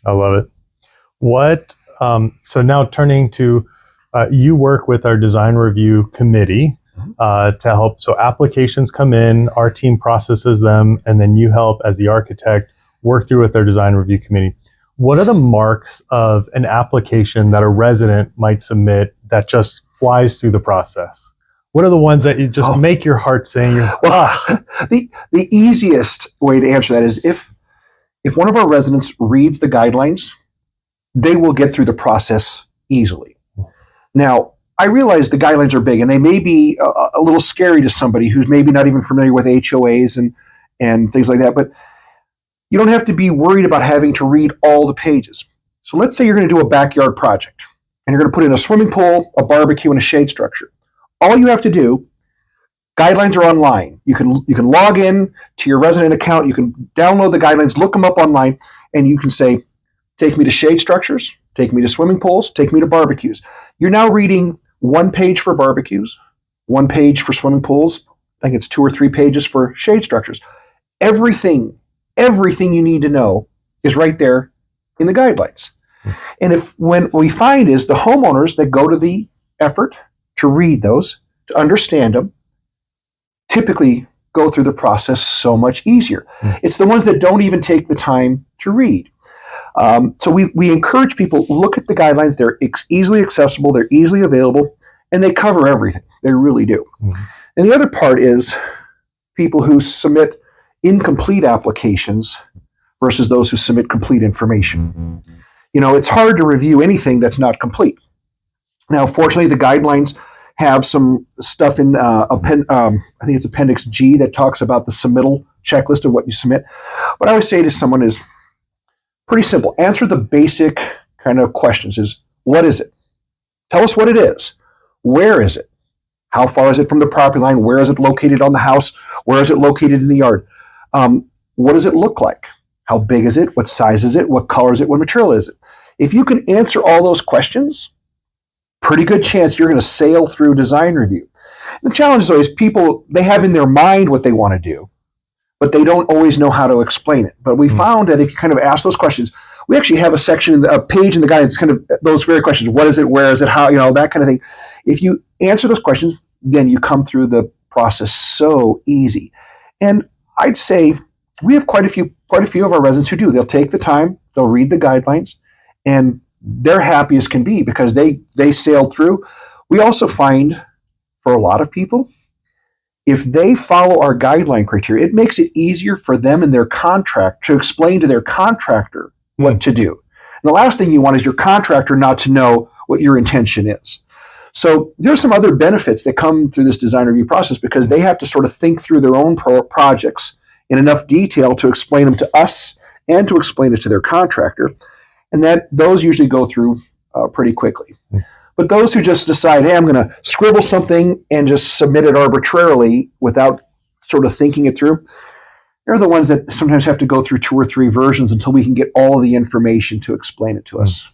I love it. What? So now turning to, you work with our design review committee to help. So applications come in, our team processes them, and then you help as the architect work through with our design review committee. What are the marks of an application that a resident might submit that just flies through the process? What are the ones that you just make your heart sing? The easiest way to answer that is if one of our residents reads the guidelines, they will get through the process easily. Now, I realize the guidelines are big and they may be a little scary to somebody who's maybe not even familiar with HOAs and things like that, but you don't have to be worried about having to read all the pages. So let's say you're going to do a backyard project and you're going to put in a swimming pool, a barbecue, and a shade structure. All you have to do, guidelines are online. You can log in to your resident account, you can download the guidelines, look them up online, and you can say, take me to shade structures, take me to swimming pools, take me to barbecues. You're now reading one page for barbecues, one page for swimming pools. I think it's 2 or 3 pages for shade structures. Everything you need to know is right there in the guidelines. And when we find is the homeowners that go to the effort to read those, to understand them, typically go through the process so much easier. It's the ones that don't even take the time to read. So we encourage people, look at the guidelines. They're easily accessible, they're easily available, and they cover everything. They really do. And the other part is people who submit incomplete applications versus those who submit complete information. It's hard to review anything that's not complete. Now, fortunately, the guidelines have some stuff in I think it's Appendix G that talks about the submittal checklist of what you submit. What I always say to someone is pretty simple. Answer the basic kind of questions is, what is it? Tell us what it is. Where is it? How far is it from the property line? Where is it located on the house? Where is it located in the yard? What does it look like? How big is it? What size is it? What color is it? What material is it? If you can answer all those questions, pretty good chance you're going to sail through design review. The challenge is always people, they have in their mind what they want to do, but they don't always know how to explain it. But we found that if you kind of ask those questions, we actually have a page in the guidance, kind of those very questions. What is it? Where is it? How, that kind of thing. If you answer those questions, then you come through the process so easy. And I'd say we have quite a few of our residents who do. They'll take the time, they'll read the guidelines, and they're happy as can be because they sailed through. We also find for a lot of people, if they follow our guideline criteria, it makes it easier for them in their contract to explain to their contractor what to do. And the last thing you want is your contractor not to know what your intention is. So there's some other benefits that come through this design review process because they have to sort of think through their own projects in enough detail to explain them to us and to explain it to their contractor. And those usually go through pretty quickly. But those who just decide, hey, I'm going to scribble something and just submit it arbitrarily without sort of thinking it through, they're the ones that sometimes have to go through 2 or 3 versions until we can get all the information to explain it to us.